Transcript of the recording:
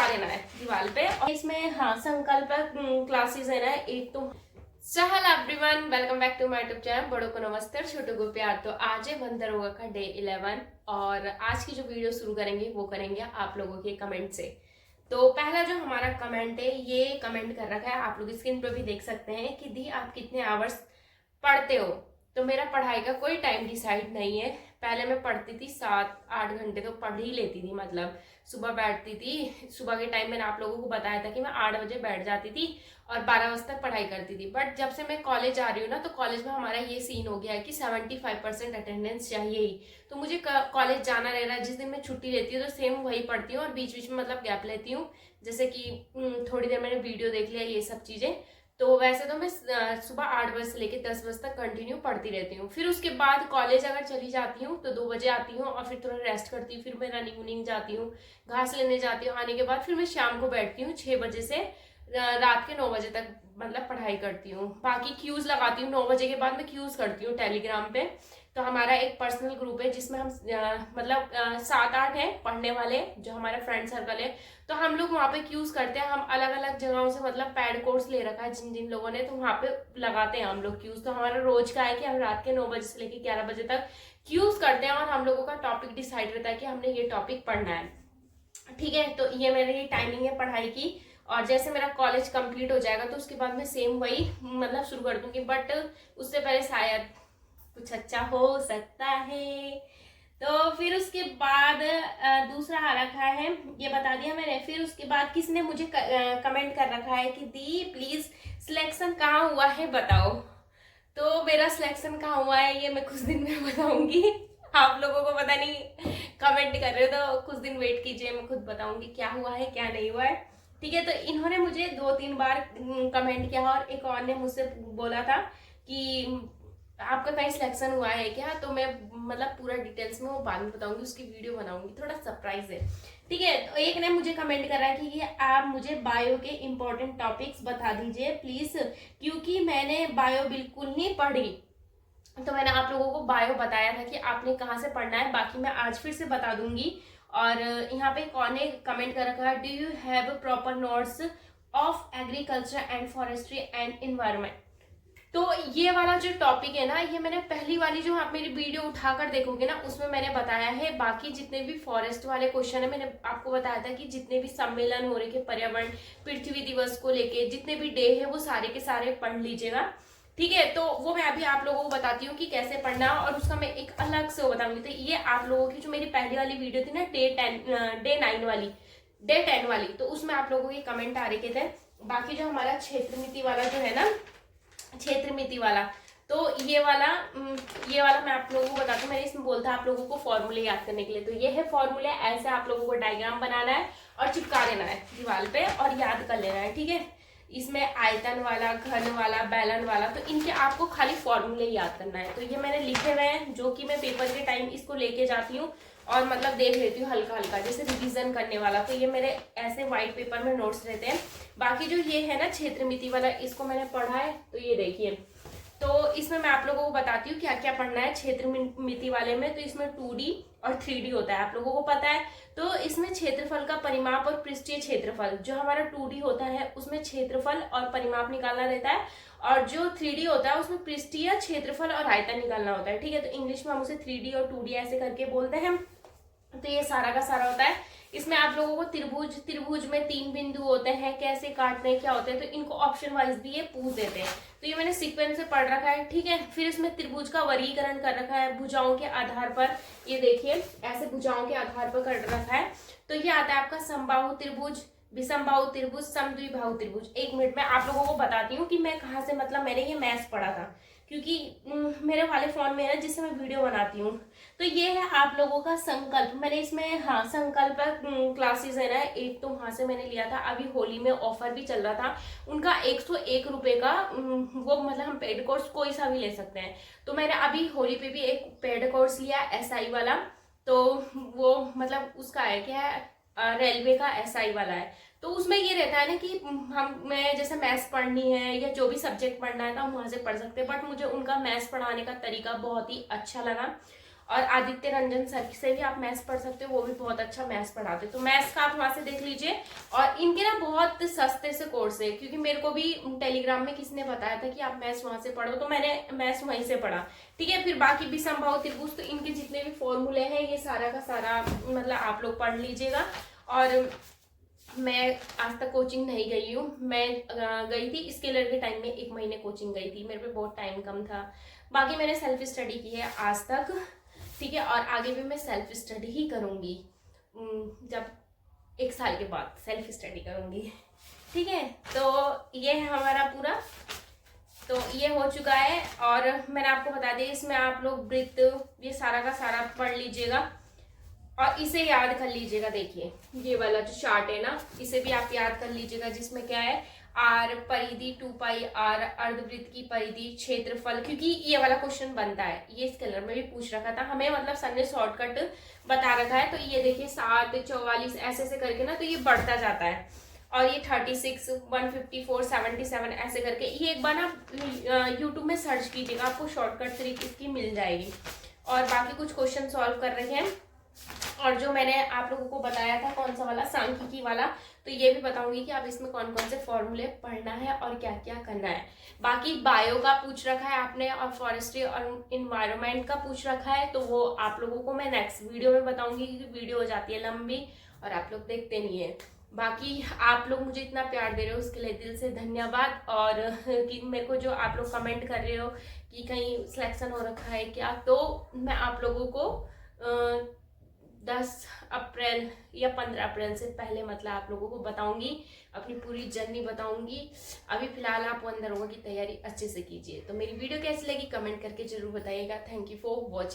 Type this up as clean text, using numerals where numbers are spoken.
देना है दीवार पे। और इसमें हाँ संकल्प क्लासेस है ना एक तो। Hello everyone, welcome back to my YouTube channel. बड़ों को नमस्ते और छोटों को प्यार। तो आज है बंदर होगा का डे 11 और आज की जो वीडियो शुरू करेंगे वो करेंगे आप लोगों के कमेंट से। तो पहला जो हमारा कमेंट है ये कमेंट कर रखा है, आप लोग स्क्रीन पर भी देख सकते हैं कि दी आप कितने आवर्स पढ़ते हो। तो मेरा पढ़ाई का कोई टाइम डिसाइड नहीं है। पहले मैं पढ़ती थी 7-8 घंटे तो पढ़ ही लेती थी, मतलब सुबह बैठती थी। सुबह के टाइम मैंने आप लोगों को बताया था कि मैं 8 बजे बैठ जाती थी और 12 बजे तक पढ़ाई करती थी। बट जब से मैं कॉलेज आ रही हूँ ना, तो कॉलेज में हमारा ये सीन हो गया है कि 75% अटेंडेंस चाहिए ही। तो मुझे कॉलेज जाना रह रहा है, जिस दिन मैं छुट्टी लेती हूँ तो सेम वही पढ़ती हूँ और बीच बीच में मतलब गैप लेती हूँ। जैसे कि थोड़ी देर मैंने वीडियो देख लिया, ये सब चीज़ें। तो वैसे तो मैं सुबह 8 बजे से लेकर 10 बजे तक कंटिन्यू पढ़ती रहती हूँ। फिर उसके बाद कॉलेज अगर चली जाती हूँ तो 2 बजे आती हूँ और फिर थोड़ा रेस्ट करती हूँ। फिर मैं रनिंग वनिंग जाती हूँ, घास लेने जाती हूँ। आने के बाद फिर मैं शाम को बैठती हूँ 6 बजे से रात के 9 बजे तक मतलब पढ़ाई करती हूँ। बाकी क्यूज लगाती हूँ 9 बजे के बाद मैं क्यूज करती हूँ टेलीग्राम पे। तो हमारा एक पर्सनल ग्रुप है जिसमें हम मतलब 7-8 हैं पढ़ने वाले, जो हमारा फ्रेंड सर्कल है। तो हम लोग वहाँ पे क्यूज करते हैं। हम अलग अलग जगहों से मतलब पैड कोर्स ले रखा है जिन जिन लोगों ने, तो वहाँ पे लगाते हैं हम लोग क्यूज। तो हमारा रोज का है कि हम रात के 9 बजे से लेकर 11 बजे तक क्यूज करते हैं और हम लोगों का टॉपिक डिसाइड रहता है कि हमने ये टॉपिक पढ़ना है। ठीक है, तो ये मेरी टाइमिंग है पढ़ाई की। और जैसे मेरा कॉलेज कंप्लीट हो जाएगा तो उसके बाद मैं सेम वही मतलब शुरू कर दूंगी। बट उससे पहले शायद कुछ अच्छा हो सकता है। तो फिर उसके बाद दूसरा आ रखा है, ये बता दिया मैंने। फिर उसके बाद किसी ने मुझे कमेंट कर रखा है कि दी प्लीज सिलेक्शन कहाँ हुआ है बताओ। तो मेरा सिलेक्शन कहाँ हुआ है ये मैं कुछ दिन में बताऊंगी। आप लोगों को पता नहीं कमेंट कर रहे हो तो कुछ दिन वेट कीजिए, मैं खुद बताऊंगी क्या हुआ है क्या नहीं हुआ है। ठीक है, तो इन्होंने मुझे 2-3 बार कमेंट किया और एक और ने मुझसे बोला था कि आपका कहीं सिलेक्शन हुआ है क्या। तो मैं मतलब पूरा डिटेल्स में वो बाद में बताऊंगी, उसकी वीडियो बनाऊंगी, थोड़ा सरप्राइज है। ठीक है, तो एक ने मुझे कमेंट करा है कि आप मुझे बायो के इम्पोर्टेंट टॉपिक्स बता दीजिए प्लीज, क्योंकि मैंने बायो बिल्कुल नहीं पढ़ी। तो मैंने आप लोगों को बायो बताया था कि आपने कहाँ से पढ़ना है, बाकी मैं आज फिर से बता दूंगी। और यहाँ पे कौन ने कमेंट कर रखा है, do you have proper notes of agriculture and forestry and environment. तो ये वाला जो टॉपिक है ना, ये मैंने पहली वाली जो आप मेरी वीडियो उठाकर देखोगे ना उसमें मैंने बताया है। बाकी जितने भी फॉरेस्ट वाले क्वेश्चन है मैंने आपको बताया था कि जितने भी सम्मेलन हो रहे के पर्यावरण पृथ्वी दिवस को लेके जितने भी डे है वो सारे के सारे पढ़ लीजिएगा। ठीक है, तो वो मैं अभी आप लोगों को बताती हूँ कि कैसे पढ़ना, और उसका मैं एक अलग से वो बताऊंगी। तो ये आप लोगों की जो मेरी पहली वाली वीडियो थी ना डे 9 वाली, डे 10 वाली, तो उसमें आप लोगों के कमेंट आ रहे थे। बाकी जो हमारा क्षेत्र नीति वाला जो है ना, क्षेत्र मिति वाला, तो ये वाला मैं आप लोगों को बताती हूँ। मैंने इसमें बोला था आप लोगों को फॉर्मूले याद करने के लिए। तो ये है फॉर्मूले, ऐसे आप लोगों को डायग्राम बनाना है और चिपका देना है दीवार पे और याद कर लेना है। ठीक है, इसमें आयतन वाला, घन वाला, बेलन वाला, तो इनके आपको खाली फॉर्मूले याद करना है। तो ये मैंने लिखे हुए हैं जो कि मैं पेपर के टाइम इसको लेके जाती हूँ और मतलब देख लेती हूँ हल्का हल्का, जैसे रिवीजन करने वाला। तो ये मेरे ऐसे व्हाइट पेपर में नोट्स रहते हैं। बाकी जो ये है ना क्षेत्र मिति वाला, इसको मैंने पढ़ा है। तो ये देखिए, तो इसमें मैं आप लोगों को बताती हूँ क्या क्या पढ़ना है क्षेत्र मिति वाले में। तो इसमें 2D और 3D होता है, आप लोगों को पता है। तो इसमें क्षेत्रफल का परिमाप और पृष्ठीय क्षेत्रफल, जो हमारा 2D होता है उसमें क्षेत्रफल और परिमाप निकालना रहता है, और जो 3D होता है उसमें पृष्ठीय क्षेत्रफल और आयतन निकालना होता है। ठीक है, तो इंग्लिश में हम उसे 3D और 2D ऐसे करके बोलते हैं। तो ये सारा का सारा होता है। इसमें आप लोगों को त्रिभुज में 3 बिंदु होते हैं, कैसे काटने क्या होते हैं, तो इनको ऑप्शन वाइज भी ये पूछ देते हैं। तो ये मैंने सीक्वेंस से पढ़ रखा है। ठीक है, फिर इसमें त्रिभुज का वर्गीकरण कर रखा है भुजाओं के आधार पर। ये देखिए ऐसे भुजाओं के आधार पर कर रखा है। तो ये आता है आपका समबाहु त्रिभुज, विषमबाहु त्रिभुज, समद्विबाहु त्रिभुज। 1 मिनट में आप लोगों को बताती हूँ कि मैं कहाँ से, मतलब मैंने ये मैथ्स पढ़ा था, क्योंकि मेरे वाले फोन में है ना जिससे मैं वीडियो बनाती हूँ। तो ये है आप लोगों का संकल्प। मैंने इसमें हाँ संकल्प क्लासेस है ना एक, तो वहां से मैंने लिया था। अभी होली में ऑफर भी चल रहा था उनका, 101 रुपए का वो, मतलब हम पेड कोर्स कोई सा भी ले सकते हैं। तो मैंने अभी होली पे भी एक पेड कोर्स लिया SI वाला। तो वो मतलब उसका है क्या है, रेलवे का SI वाला है। तो उसमें ये रहता है ना कि मैं जैसे मैथ्स पढ़नी है या जो भी सब्जेक्ट पढ़ना है तो हम वहां से पढ़ सकते हैं। बट मुझे उनका मैथ्स पढ़ाने का तरीका बहुत ही अच्छा लगा। और आदित्य रंजन सर से भी आप मैथ्स पढ़ सकते हो, वो भी बहुत अच्छा मैथ्स पढ़ाते हैं, तो मैथ्स का आप वहां से देख लीजिए। और इनके ना बहुत सस्ते से कोर्स है, क्योंकि मेरे को भी टेलीग्राम में किसी ने बताया था कि आप मैथ्स वहां से पढ़ो, तो मैंने मैथ्स वहीं से पढ़ा। ठीक है, फिर बाकी भी संभव त्रिभुज, तो इनके जितने भी फॉर्मूले हैं ये सारा का सारा मतलब आप लोग पढ़ लीजिएगा। और मैं आज तक कोचिंग नहीं गई हूँ, मैं गई थी स्केलर के टाइम में 1 महीने कोचिंग गई थी, मेरे पे बहुत टाइम कम था। बाकी मैंने सेल्फ स्टडी की है आज तक। ठीक है, और आगे भी मैं सेल्फ स्टडी ही करूँगी, जब 1 साल के बाद सेल्फ स्टडी करूँगी। ठीक है, तो ये है हमारा पूरा, तो ये हो चुका है। और मैंने आपको बता दिया, इसमें आप लोग वृत्त ये सारा का सारा पढ़ लीजिएगा और इसे याद कर लीजिएगा। देखिए ये वाला जो चार्ट है ना, इसे भी आप याद कर लीजिएगा, जिसमें क्या है आर परिधि 2 पाई आर, अर्धवृत्त की परिधि, क्षेत्रफल, क्योंकि ये वाला क्वेश्चन बनता है, ये स्केलर में भी पूछ रखा था हमें, मतलब सर ने शॉर्टकट बता रखा है। तो ये देखिए 7 44 ऐसे ऐसे करके ना, तो ये बढ़ता जाता है। और ये 36 154 77 ऐसे करके, ये एक बार ना यूट्यूब में सर्च कीजिएगा, आपको शॉर्टकट ट्रिक इसकी मिल जाएगी। और बाकी कुछ क्वेश्चन सॉल्व कर रहे हैं, और जो मैंने आप लोगों को बताया था कौन सा वाला सांख्यिकी वाला, तो ये भी बताऊंगी कि आप इसमें कौन कौन से फॉर्मूले पढ़ना है और क्या क्या करना है। बाकी बायो का पूछ रखा है आपने, और फॉरेस्ट्री और इन्वायरमेंट का पूछ रखा है, तो वो आप लोगों को मैं नेक्स्ट वीडियो में बताऊंगी, क्योंकि वीडियो हो जाती है लंबी और आप लोग देखते नहीं है। बाकी आप लोग मुझे इतना प्यार दे रहे हो उसके लिए दिल से धन्यवाद। और कि मेरे को जो आप लोग कमेंट कर रहे हो कि कहीं सिलेक्शन हो रखा है क्या, तो मैं आप लोगों को 10 अप्रैल या 15 अप्रैल से पहले मतलब आप लोगों को बताऊंगी, अपनी पूरी जर्नी बताऊंगी। अभी फिलहाल आप अंदर होगा की तैयारी अच्छे से कीजिए। तो मेरी वीडियो कैसी लगी कमेंट करके जरूर बताइएगा। Thank you for watching.